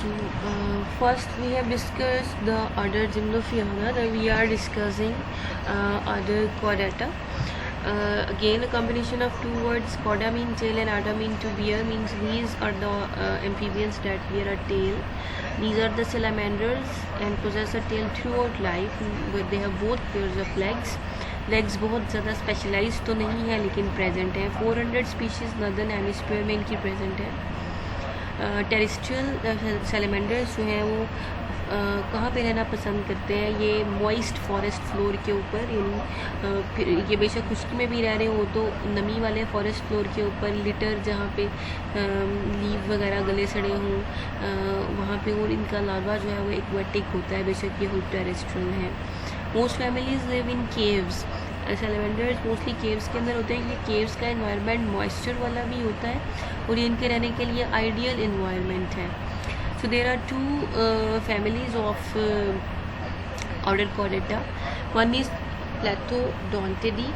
So first we have discussed the order Gymnophiona, then we are discussing order Chordata. Again a combination of two words, chorda means tail and ada means to bear, means these are the amphibians that bear a tail. These are the salamanders and possess a tail throughout life, but they have both pairs of legs. Legs बहुत ज़्यादा specialise तो नहीं है लेकिन present है. 400 species northern hemisphere में इनकी present है. टेरेस्ट्रियल सैलमेंडर्स जो हैं वो कहाँ पे रहना पसंद करते हैं? ये मॉइस्ट फॉरेस्ट फ्लोर के ऊपर. ये बेशक खुश्की में भी रह रहे हो तो नमी वाले फॉरेस्ट फ्लोर के ऊपर, लिटर जहाँ पे लीव वगैरह गले सड़े हों वहाँ पे. और इनका लार्वा जो है वो एक्वेटिक होता है, बेशक ये खुद टेरेस्ट्रियल है. Most families live in caves. Salamanders mostly caves के अंदर होते हैं. ये केव्स का इन्वायरमेंट मॉइस्चर वाला भी होता है और ये इनके रहने के लिए आइडियल इन्वायरमेंट है. So there are two families of order Chordata. One is Plethodontidae.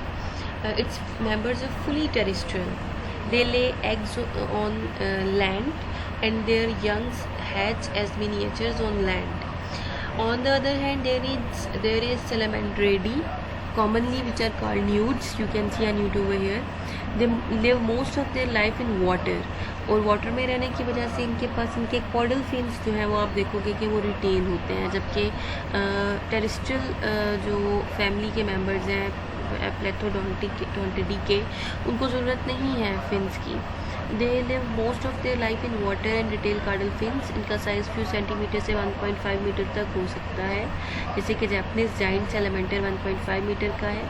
Its members are fully terrestrial. They lay eggs on land and their young hatch as miniatures on land. On the other hand, there is Salamandridae, commonly which are called newts. You can see a newt over here. They live most of their life in water. और water में रहने की वजह से इनके पास इनके chordal fins जो हैं वो आप देखोगे कि वो रिटेन होते हैं, जबकि टेरेस्ट्रियल जो फैमिली के मेंबर्स हैं प्लेथोडोंटिडी के, उनको ज़रूरत नहीं है फिन्स की. They live most of their life in water and retail caudal fins. इनका साइज़ फ्यू सेंटीमीटर से 1.5 मीटर तक हो सकता है, जैसे कि जापानीज जाइंट सैलमेंडर 1.5 मीटर का है.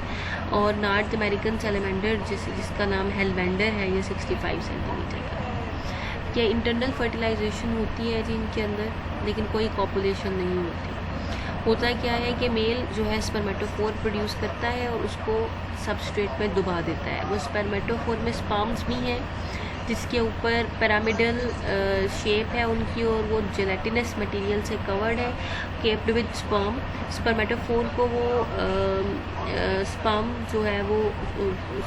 और नॉर्थ अमेरिकन सैलमेंडर जिसका नाम हेलवेंडर है, ये 65 सेंटीमीटर का है. क्या इंटरनल फर्टिलाइजेशन होती है जी इनके अंदर, लेकिन कोई कॉपुलेशन नहीं होती. होता क्या है कि मेल जो है स्पर्मेटोफोर प्रोड्यूस करता है और उसको सबस्ट्रेट में दबा देता है. वो स्पर्मेटोफोर में स्पर्म्स भी हैं जिसके ऊपर पिरामिडल शेप है उनकी, और वो जेलेटिनस मटेरियल से कवर्ड है, केप्ड विद स्पर्म. स्पर्मेटोफोर को वो स्पर्म जो है वो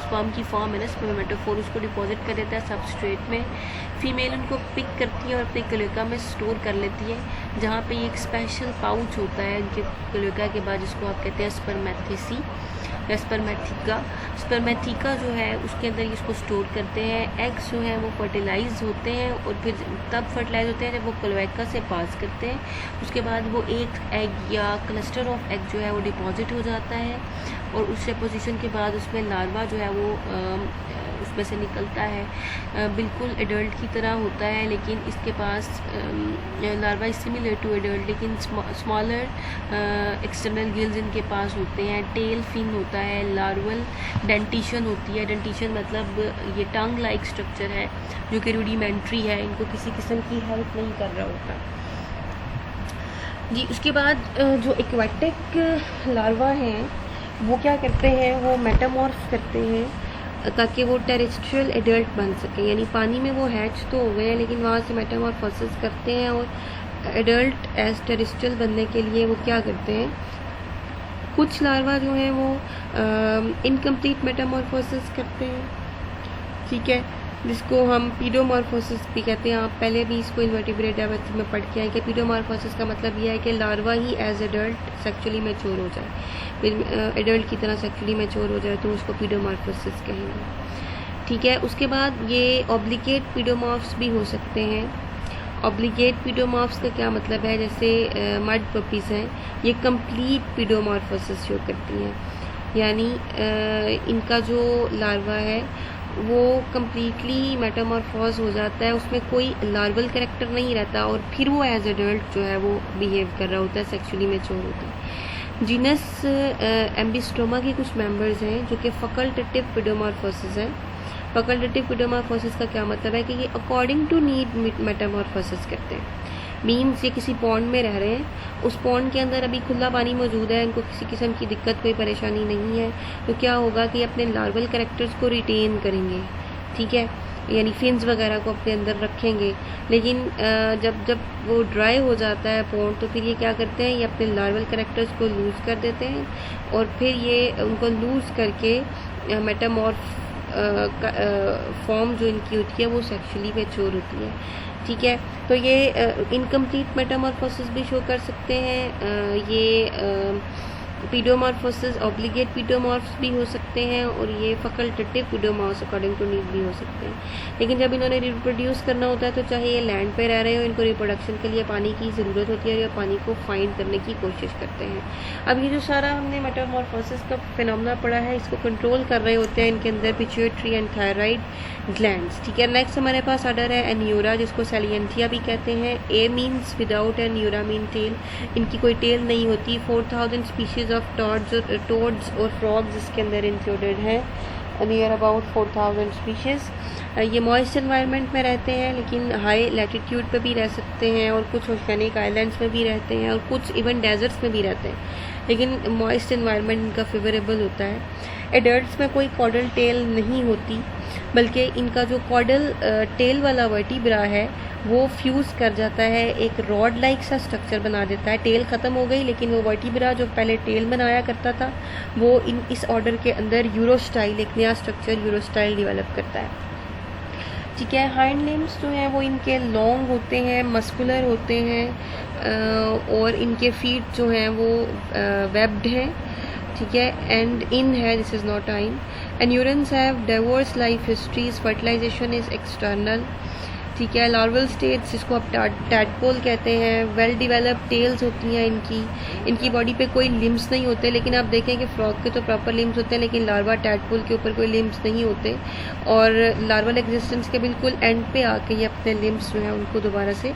स्पर्म की फॉर्म है ना स्पर्मेटोफोर, उसको डिपॉजिट कर देता है सबस्ट्रेट में. फीमेल उनको पिक करती है और अपने क्लोएका में स्टोर कर लेती है, जहाँ पे एक स्पेशल पाउच होता है इनके क्लोएका के बाद, जिसको आप कहते हैं स्पर्मेथेसी या स्पर्मेथिका जो है, उसके अंदर इसको स्टोर करते हैं. एग्स जो हैं वो फर्टिलाइज होते हैं और फिर तब फर्टिलाइज होते हैं जब वो क्लोएका से पास करते हैं. उसके बाद वो एक एग या क्लस्टर ऑफ एग जो है वो डिपॉजिट हो जाता है और उस डिपोजिशन के बाद उसमें लार्वा जो है वो उसमें से निकलता है. बिल्कुल एडल्ट की तरह होता है, लेकिन इसके पास larva is similar to adult, लेकिन स्मॉलर एक्सटर्नल गिल्स इनके पास होते हैं. टेल फिन होता है. लार्वल डेंटिशन होती है. डेंटिशन मतलब ये टंग लाइक स्ट्रक्चर है जो कि रूडिमेंट्री है, इनको किसी किस्म की हेल्प नहीं कर रहा होता जी. उसके बाद जो एक्वेटिक लार्वा हैं वो क्या करते हैं, वो मेटामॉर्फ करते हैं ताकि वो टेरेस्ट्रियल एडल्ट बन सके. यानी पानी में वो हैच तो हो गए हैं लेकिन वहाँ से मेटामॉर्फोसिस करते हैं और एडल्ट एज टेरेस्ट्रियल बनने के लिए वो क्या करते हैं. कुछ लार्वा जो हैं वो इनकम्प्लीट मेटामॉर्फोसिस करते हैं, ठीक है, जिसको हम पीडोमॉर्फोसिस भी कहते हैं. आप पहले भी इसको इन्वर्टिब्रेट में पढ़ के आए कि पीडोमॉर्फोसिस का मतलब यह है कि लार्वा ही एज एडल्ट सेक्चुअली मैच्योर हो जाए, फिर एडल्ट की तरह सेक्चुअली मैच्योर हो जाए तो उसको पीडोमॉर्फोसिस कहेंगे, ठीक है. उसके बाद ये ऑब्लिगेट पीडोमॉर्फ्स भी हो सकते हैं. ऑब्लिगेट पीडोमॉर्फ्स का क्या मतलब है, जैसे मड पपीज़ हैं, ये कंप्लीट पीडोमॉर्फोसिस शो करती हैं. यानी इनका जो लार्वा है वो कम्प्लीटली मेटामॉर्फोज हो जाता है, उसमें कोई लार्वल कैरेक्टर नहीं रहता और फिर वो एज एडल्ट जो है वो बिहेव कर रहा होता है, सेक्सुअली मैच्योर होता है. जीनस एम्बिस्टोमा के कुछ मेंबर्स हैं जो कि फैकल्टेटिव पीडोमॉर्फोसिस है. फैकल्टेटिव पीडोमॉर्फोसिस का क्या मतलब है कि ये अकॉर्डिंग टू नीड मेटामॉर्फोसिस करते हैं. मीन्स ये किसी पॉन्ड में रह रहे हैं, उस पॉन्ड के अंदर अभी खुला पानी मौजूद है, इनको किसी किस्म की दिक्कत कोई परेशानी नहीं है, तो क्या होगा कि अपने लार्वल कैरेक्टर्स को रिटेन करेंगे, ठीक है, यानी फिन्स वगैरह को अपने अंदर रखेंगे. लेकिन जब वो ड्राई हो जाता है पॉन्ड तो फिर ये क्या करते हैं, ये अपने लार्वल कैरेक्टर्स को लूज़ कर देते हैं और फिर ये उनको लूज़ करके मेटामॉर्फ फॉर्म जो इनकी होती है वो सेक्सुअली मैच्योर होती है. ठीक है। तो ये इनकम्प्लीट मेटामॉर्फोसिस भी शो कर सकते हैं, ये पीडोमॉर्फोसिस ऑब्लिगेट पीडोमॉर्फ्स भी हो सकते हैं, और ये फैकल्टेटिव पीडोमॉर्फ्स अकॉर्डिंग टू नीड भी हो सकते हैं। लेकिन जब इन्होंने रिप्रोड्यूस करना होता है तो चाहे ये लैंड पे रह रहे हो, इनको रिप्रोडक्शन के लिए पानी की ज़रूरत होती है और ये पानी को फाइंड करने की कोशिश करते हैं। अब ये जो सारा हमने मेटामॉर्फोसिस का फिनोमेना पढ़ा है, इसको कंट्रोल कर रहे होते हैं इनके अंदर पिट्यूटरी एंड थायराइड ग्लैंड्स। ठीक है, नेक्स्ट हमारे पास ऑर्डर है एन्यूरा, जिसको सैलिएंथिया भी कहते हैं। A means without and oura mean tail, इनकी कोई टेल नहीं होती। 4000 स्पीशीज ऑफ टोड्स और फ्रॉग्स इसके अंदर इंक्लूडेड हैं, नियर अबाउट 4000 स्पीशीज़। ये मॉइस्ट एनवायरनमेंट में रहते हैं, लेकिन हाई लैटिट्यूड पे भी रह सकते हैं, और कुछ ओशनिक आइलैंड्स में भी रहते हैं, और कुछ इवन डेजर्ट्स में भी रहते हैं, लेकिन मॉइस्ट एनवायरनमेंट इनका फेवरेबल होता है। एडल्ट्स में कोई कॉडल टेल नहीं होती, बल्कि इनका जो कॉडल टेल वाला वर्टिब्रा है वो फ्यूज़ कर जाता है, एक रॉड लाइक सा स्ट्रक्चर बना देता है। टेल ख़त्म हो गई, लेकिन वो वर्टिब्रा जो पहले टेल बनाया करता था वो इस ऑर्डर के अंदर यूरोस्टाइल, एक नया स्ट्रक्चर यूरोस्टाइल डेवलप करता है। ठीक है, हाइंड लिम्स जो हैं वो इनके लॉन्ग होते हैं, मस्कुलर होते हैं, और इनके फीट जो हैं वो वेब्ड हैं। ठीक है, एंड इन है, दिस इज़ नॉट आइन। Anurans have diverse life histories, fertilisation is external. ठीक है, लार्वल स्टेट्स, जिसको आप टैडपोल कहते हैं, वेल डिवेलप्ड टेल्स होती हैं इनकी बॉडी पे कोई लिम्स नहीं होते, लेकिन आप देखें कि फ्रॉग के तो प्रॉपर लिम्स होते हैं, लेकिन लार्वा टैडपोल के ऊपर कोई लिम्स नहीं होते, और लार्वल एग्जिस्टेंस के बिल्कुल एंड पे आके ये अपने लिम्स जो हैं उनको दोबारा से